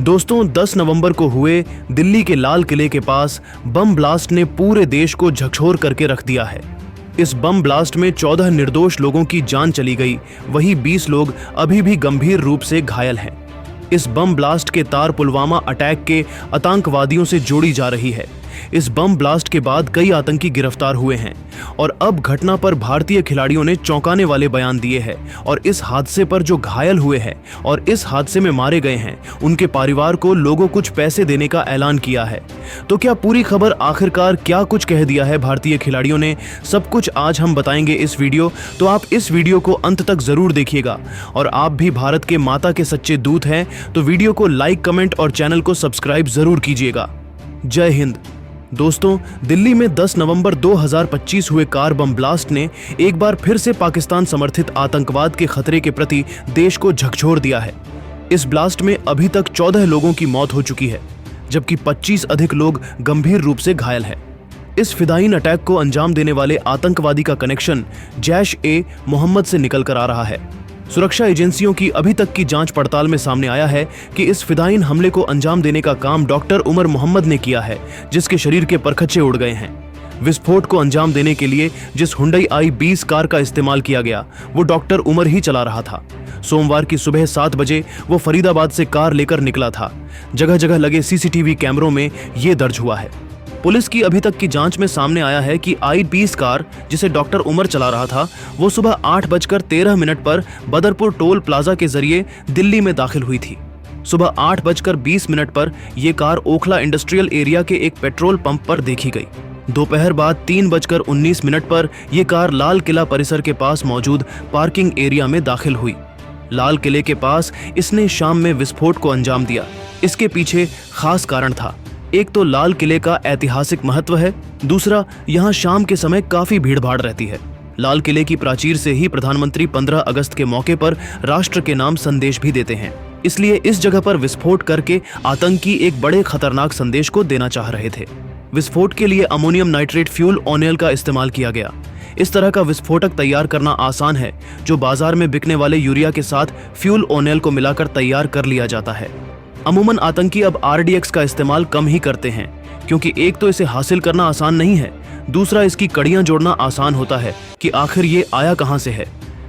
दोस्तों 10 नवंबर को हुए दिल्ली के लाल किले के पास बम ब्लास्ट ने पूरे देश को झकझोर करके रख दिया है। इस बम ब्लास्ट में 14 निर्दोष लोगों की जान चली गई, वहीं 20 लोग अभी भी गंभीर रूप से घायल हैं। इस बम ब्लास्ट के तार पुलवामा अटैक के आतंकवादियों से जोड़ी जा रही है। इस बम ब्लास्ट के बाद कई आतंकी गिरफ्तार हुए हैं और अब घटना पर भारतीय खिलाड़ियों ने चौंकाने वाले बयान दिए हैं और इस हादसे पर जो घायल हुए हैं और इस हादसे में मारे गए हैं उनके परिवार को लोगों कुछ पैसे देने का ऐलान किया है। तो क्या पूरी खबर आखिरकार क्या कुछ कह दिया है भारतीय खिलाड़ियों ने, सब कुछ आज हम बताएंगे इस वीडियो। तो आप इस वीडियो को अंत तक जरूर देखिएगा और आप भी भारत के माता के सच्चे दूत हैं तो वीडियो को लाइक, कमेंट और चैनल को सब्सक्राइब जरूर कीजिएगा। जय हिंद। दोस्तों, दिल्ली में 10 नवंबर 2025 हुए कार बम ब्लास्ट ने एक बार फिर से पाकिस्तान समर्थित आतंकवाद के खतरे के प्रति देश को झकझोर दिया है। इस ब्लास्ट में अभी तक 14 लोगों की मौत हो चुकी है, जबकि 25 अधिक लोग गंभीर रूप से घायल हैं। इस फिदायीन अटैक को अंजाम देने वाले आतंकवादी का कनेक्शन जैश-ए-मोहम्मद से निकल कर आ रहा है। सुरक्षा एजेंसियों की अभी तक की जांच पड़ताल में सामने आया है कि इस फिदायीन हमले को अंजाम देने का काम डॉक्टर उमर मोहम्मद ने किया है, जिसके शरीर के परखच्चे उड़ गए हैं। विस्फोट को अंजाम देने के लिए जिस हुंडई i20 कार का इस्तेमाल किया गया वो डॉक्टर उमर ही चला रहा था। सोमवार की सुबह 7 बजे वो फरीदाबाद से कार लेकर निकला था। जगह जगह लगे सीसीटीवी कैमरों में ये दर्ज हुआ है। पुलिस की अभी तक की जांच में सामने आया है कि i20 कार जिसे डॉक्टर उमर चला रहा था वो सुबह 8:13 पर बदरपुर टोल प्लाजा के जरिए दिल्ली में दाखिल हुई थी। सुबह 8:20 पर यह कार ओखला इंडस्ट्रियल एरिया के एक पेट्रोल पंप पर देखी गई। दोपहर बाद 3:19 पर यह कार लाल किला परिसर के पास मौजूद पार्किंग एरिया में दाखिल हुई। लाल किले के पास इसने शाम में विस्फोट को अंजाम दिया। इसके पीछे खास कारण था। एक तो लाल किले का ऐतिहासिक महत्व है, दूसरा यहाँ शाम के समय काफी भीड़ भाड़ रहती है। लाल किले की प्राचीर से ही प्रधानमंत्री 15 अगस्त के मौके पर राष्ट्र के नाम संदेश भी देते हैं, इसलिए इस जगह पर विस्फोट करके आतंकी एक बड़े खतरनाक संदेश को देना चाह रहे थे। विस्फोट के लिए अमोनियम नाइट्रेट फ्यूल ऑयल का इस्तेमाल किया गया। इस तरह का विस्फोटक तैयार करना आसान है, जो बाजार में बिकने वाले यूरिया के साथ फ्यूल ऑयल को मिलाकर तैयार कर लिया जाता है। अमूमन आतंकी अब RDX का इस्तेमाल कम ही करते हैं, क्योंकि एक तो इसे हासिल करना आसान नहीं है, दूसरा इसकी कड़ियां जोड़ना आसान होता है कि आखिर ये आया कहां से है।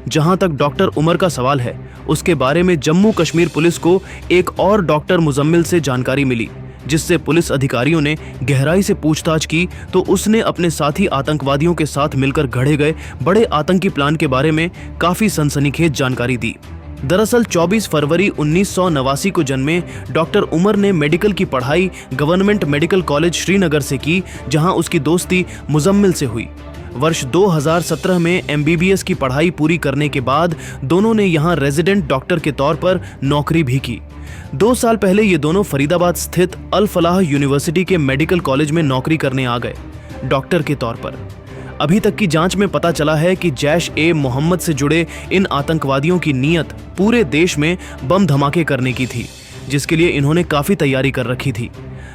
जहां तक डॉक्टर उमर का सवाल है, उसके बारे में जम्मू कश्मीर पुलिस को एक और डॉक्टर मुजम्मिल से जानकारी मिली, जिससे पुलिस अधिकारियों ने गहराई से पूछताछ की तो उसने अपने साथी आतंकवादियों के साथ मिलकर गढ़े गए बड़े आतंकी प्लान के बारे में काफी सनसनीखेज जानकारी दी। दरअसल 24 फरवरी 1989 को जन्मे डॉक्टर उमर ने मेडिकल की पढ़ाई गवर्नमेंट मेडिकल कॉलेज श्रीनगर से की, जहां उसकी दोस्ती मुजम्मिल से हुई। वर्ष 2017 में MBBS की पढ़ाई पूरी करने के बाद दोनों ने यहां रेजिडेंट डॉक्टर के तौर पर नौकरी भी की। 2 साल पहले ये दोनों फरीदाबाद स्थित अल फलाह यूनिवर्सिटी के मेडिकल कॉलेज में नौकरी करने आ गए डॉक्टर के तौर पर। अभी तक की जांच में पता चला है कि जैश-ए-मोहम्मद से जुड़े इन आतंकवादियों की नीयत पूरे देश में बम धमाके करने की थी, जिसके लिए इन्होंने काफी तैयारी कर रखी थी।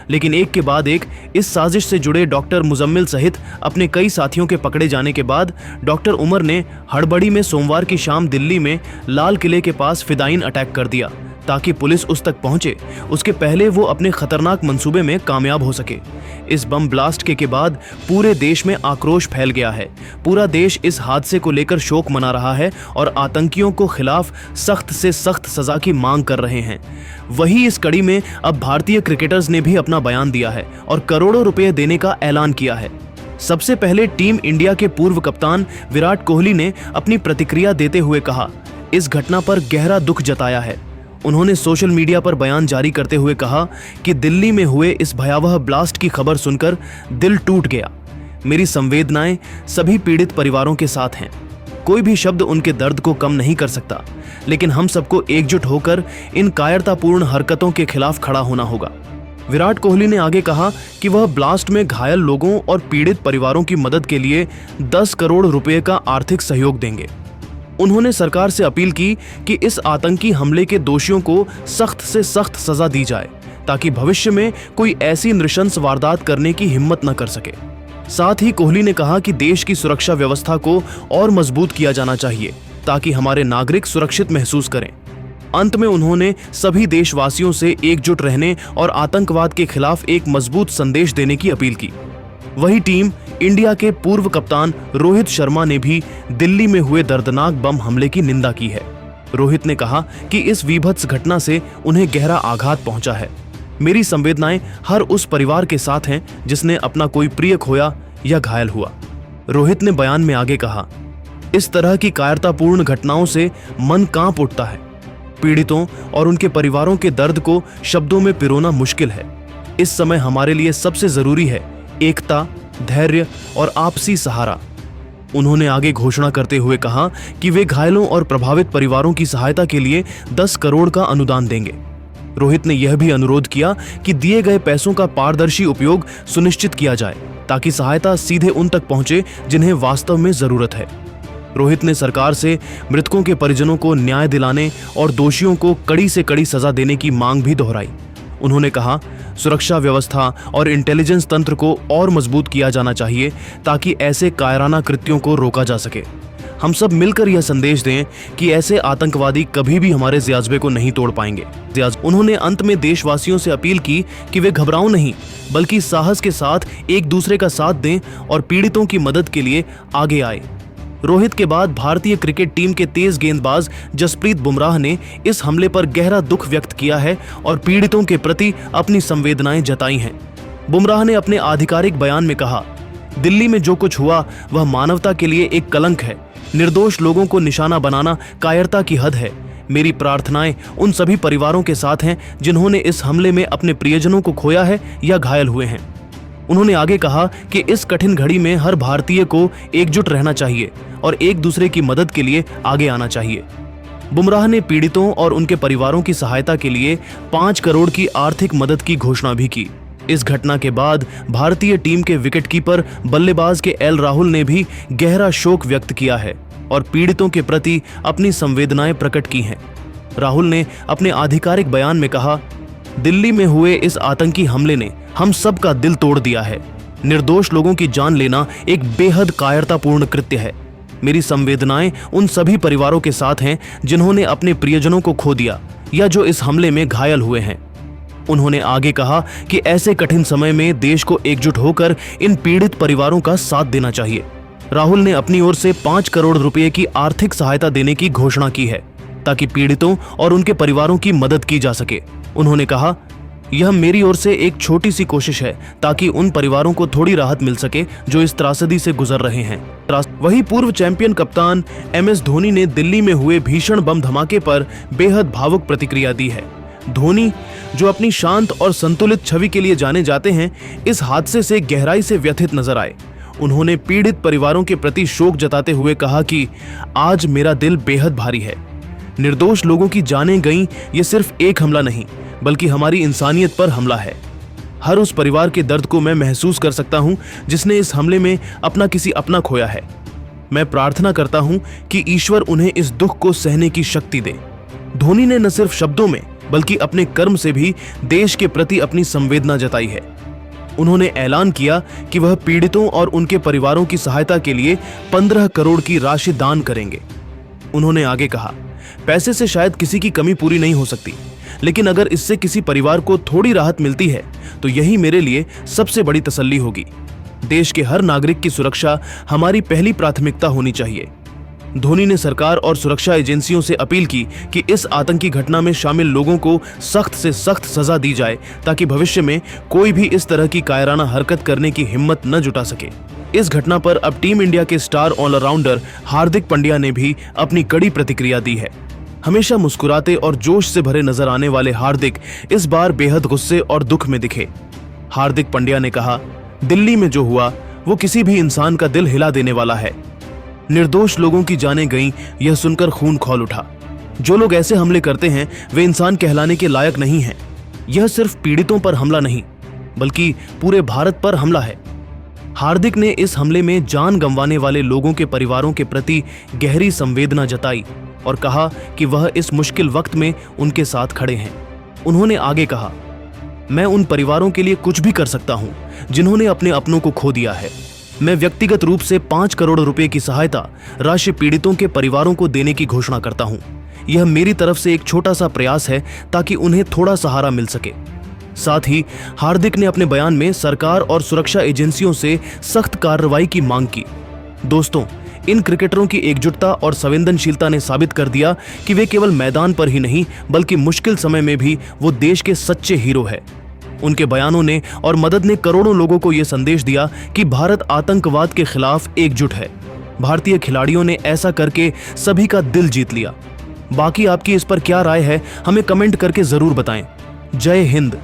लेकिन एक के बाद एक इस साजिश से जुड़े डॉक्टर मुजम्मिल सहित अपने कई साथियों के पकड़े जाने के बाद डॉक्टर उमर ने हड़बड़ी में सोमवार की शाम दिल्ली में लाल किले के पास फिदायीन अटैक कर दिया, ताकि पुलिस उस तक पहुंचे उसके पहले वो अपने खतरनाक मंसूबे में कामयाब हो सके। इस बम ब्लास्ट के बाद पूरे देश में आक्रोश फैल गया है। पूरा देश इस हादसे को लेकर शोक मना रहा है और आतंकियों को खिलाफ सख्त से सख्त सजा की मांग कर रहे हैं। वही इस कड़ी में अब भारतीय क्रिकेटर्स ने भी अपना बयान दिया है और करोड़ों रुपए देने का ऐलान किया है। सबसे पहले टीम इंडिया के पूर्व कप्तान विराट कोहली ने अपनी प्रतिक्रिया देते हुए कहा, इस घटना पर गहरा दुख जताया है। उन्होंने सोशल मीडिया पर बयान जारी करते हुए कहा कि दिल्ली में हुए इस भयावह ब्लास्ट की खबर सुनकर दिल टूट गया। मेरी संवेदनाएं सभी पीड़ित परिवारों के साथ हैं। कोई भी शब्द उनके दर्द को कम नहीं कर सकता, लेकिन हम सबको एकजुट होकर इन कायरतापूर्ण हरकतों के खिलाफ खड़ा होना होगा। विराट कोहली ने आगे कहा कि वह ब्लास्ट में घायल लोगों और पीड़ित परिवारों की मदद के लिए 10 करोड़ रुपए का आर्थिक सहयोग देंगे। उन्होंने सरकार से अपील की कि इस आतंकी हमले के दोषियों को सख्त से सख्त सजा दी जाए, ताकि भविष्य में कोई ऐसी नृशंस वारदात करने की हिम्मत न कर सके। साथ ही कोहली ने कहा कि देश की सुरक्षा व्यवस्था को और मजबूत किया जाना चाहिए, ताकि हमारे नागरिक सुरक्षित महसूस करें। अंत में उन्होंने सभी देशवासियों से एकजुट रहने और आतंकवाद के खिलाफ एक मजबूत संदेश देने की अपील की। वही टीम इंडिया के पूर्व कप्तान रोहित शर्मा ने भी दिल्ली में हुए दर्दनाक बम हमले की निंदा की है। रोहित ने कहा कि इस विभत्स घटना से उन्हें गहरा आघात पहुंचा है। मेरी संवेदनाएं हर उस परिवार के साथ हैं जिसने अपना कोई प्रिय खोया या घायल हुआ। रोहित ने बयान में आगे कहा, इस तरह की कायरतापूर्ण घटनाओं से मन कांप उठता है। पीड़ितों और उनके परिवारों के दर्द को शब्दों में पिरोना मुश्किल है। इस समय हमारे लिए सबसे जरूरी है एकता, धैर्य और आपसी सहारा। उन्होंने आगे घोषणा करते हुए कहा कि वे घायलों और प्रभावित परिवारों की सहायता के लिए 10 करोड़ का अनुदान देंगे। रोहित ने यह भी अनुरोध किया कि दिए गए पैसों का पारदर्शी उपयोग सुनिश्चित किया जाए ताकि सहायता सीधे उन तक पहुंचे जिन्हें वास्तव में जरूरत है। रोहित ने सरकार से मृतकों के परिजनों को न्याय दिलाने और दोषियों को कड़ी से कड़ी सजा देने की मांग भी दोहराई। उन्होंने कहा, सुरक्षा व्यवस्था और इंटेलिजेंस तंत्र को और मजबूत किया जाना चाहिए ताकि ऐसे कायराना कृत्यों को रोका जा सके। हम सब मिलकर यह संदेश दें कि ऐसे आतंकवादी कभी भी हमारे ज़्याज़बे को नहीं तोड़ पाएंगे। उन्होंने अंत में देशवासियों से अपील की कि वे घबराओ नहीं, बल्कि साहस के साथ एक दूसरे का साथ दें और पीड़ितों की मदद के लिए आगे आए। रोहित के बाद भारतीय क्रिकेट टीम के तेज गेंदबाज जसप्रीत बुमराह ने इस हमले पर गहरा दुख व्यक्त किया है और पीड़ितों के प्रति अपनी संवेदनाएं जताई हैं। बुमराह ने अपने आधिकारिक बयान में कहा, दिल्ली में जो कुछ हुआ वह मानवता के लिए एक कलंक है। निर्दोष लोगों को निशाना बनाना कायरता की हद है। मेरी प्रार्थनाएं उन सभी परिवारों के साथ हैं जिन्होंने इस हमले में अपने प्रियजनों को खोया है या घायल हुए हैं। उन्होंने आगे कहा कि इस कठिन घड़ी में हर भारतीय को एकजुट रहना चाहिए और एक दूसरे की मदद के लिए आगे आना चाहिए। बुमराह ने पीड़ितों और उनके परिवारों की सहायता के लिए 5 करोड़ की आर्थिक मदद की घोषणा भी की। इस घटना के बाद भारतीय टीम के विकेटकीपर बल्लेबाज के एल राहुल ने भी गहरा शोक व्यक्त किया है और पीड़ितों के प्रति अपनी संवेदनाएं प्रकट की हैं। राहुल ने अपने आधिकारिक बयान में कहा, दिल्ली में हुए इस आतंकी हमले ने हम सब का दिल तोड़ दिया है। निर्दोष लोगों की जान लेना एक बेहद कायरतापूर्ण कृत्य है। मेरी संवेदनाएं उन सभी परिवारों के साथ हैं जिन्होंने अपने प्रियजनों को खो दिया या जो इस हमले में घायल हुए हैं। उन्होंने आगे कहा कि ऐसे कठिन समय में देश को एकजुट होकर इन पीड़ित परिवारों का साथ देना चाहिए। राहुल ने अपनी ओर से 5 करोड़ रुपए की आर्थिक सहायता देने की घोषणा की है ताकि पीड़ितों और उनके परिवारों की मदद की जा सके। उन्होंने कहा, यह मेरी ओर से एक छोटी सी कोशिश है ताकि उन परिवारों को थोड़ी राहत मिल सके जो इस त्रासदी से गुजर रहे हैं। वहीं पूर्व चैंपियन कप्तान MS धोनी ने दिल्ली में हुए भीषण बम धमाके पर बेहद भावुक प्रतिक्रिया दी है। धोनी, जो अपनी शांत और संतुलित छवि के लिए जाने जाते हैं, इस हादसे से गहराई से व्यथित नजर आए। उन्होंने पीड़ित परिवारों के प्रति शोक जताते हुए कहा कि आज मेरा दिल बेहद भारी है। निर्दोष लोगों की जानें गईं, ये सिर्फ एक हमला नहीं बल्कि हमारी इंसानियत पर हमला है। हर उस परिवार के दर्द को मैं महसूस कर सकता हूं जिसने इस हमले में अपना किसी अपना खोया है। मैं प्रार्थना करता हूं कि ईश्वर उन्हें इस दुख को सहने की शक्ति दे। धोनी ने न सिर्फ शब्दों में बल्कि अपने कर्म से भी देश के प्रति अपनी संवेदना जताई है। उन्होंने ऐलान किया कि वह पीड़ितों और उनके परिवारों की सहायता के लिए 15 करोड़ की राशि दान करेंगे। उन्होंने आगे कहा, पैसे से शायद किसी की कमी पूरी नहीं हो सकती, लेकिन अगर इससे किसी परिवार को थोड़ी राहत मिलती है तो यही मेरे लिए सबसे बड़ी तसल्ली होगी। देश के हर नागरिक की सुरक्षा हमारी पहली प्राथमिकता होनी चाहिए। धोनी ने सरकार और सुरक्षा एजेंसियों से अपील की कि इस आतंकी घटना में शामिल लोगों को सख्त से सख्त सजा दी जाए ताकि भविष्य में कोई भी इस तरह की कायराना हरकत करने की हिम्मत न जुटा सके। इस घटना पर अब टीम इंडिया के स्टार ऑलराउंडर हार्दिक पांड्या ने भी अपनी कड़ी प्रतिक्रिया दी है। हमेशा मुस्कुराते और जोश से भरे नजर आने वाले हार्दिक इस बार बेहद गुस्से और दुख में दिखे। हार्दिक पांड्या ने कहा, दिल्ली में जो हुआ वो किसी भी इंसान का दिल हिला देने वाला है। निर्दोष लोगों की जानें गईं, यह सुनकर खून खौल उठा। जो लोग ऐसे हमले करते हैं वे इंसान कहलाने के लायक नहीं हैं। यह सिर्फ पीड़ितों पर हमला नहीं बल्कि पूरे भारत पर हमला है। हार्दिक ने इस हमले में जान गंवाने वाले लोगों के परिवारों के प्रति गहरी संवेदना जताई और कहा कि वह इस मुश्किल वक्त में उनके साथ खड़े हैं। उन्होंने आगे कहा, मैं उन परिवारों के लिए कुछ भी कर सकता हूं जिन्होंने अपने अपनों को खो दिया है। मैं व्यक्तिगत रूप से 5 करोड़ रुपए की सहायता राशि पीड़ितों के परिवारों को देने की घोषणा करता हूं। यह मेरी तरफ से एक छोटा सा प्रयास है ताकि उन्हें थोड़ा सहारा मिल सके। साथ ही हार्दिक ने अपने बयान में सरकार और सुरक्षा एजेंसियों से सख्त कार्रवाई की मांग की। दोस्तों, इन क्रिकेटरों की एकजुटता और संवेदनशीलता ने साबित कर दिया कि वे केवल मैदान पर ही नहीं बल्कि मुश्किल समय में भी वो देश के सच्चे हीरो है। उनके बयानों ने और मदद ने करोड़ों लोगों को यह संदेश दिया कि भारत आतंकवाद के खिलाफ एकजुट है। भारतीय खिलाड़ियों ने ऐसा करके सभी का दिल जीत लिया। बाकी आपकी इस पर क्या राय है, हमें कमेंट करके जरूर बताएं। जय हिंद।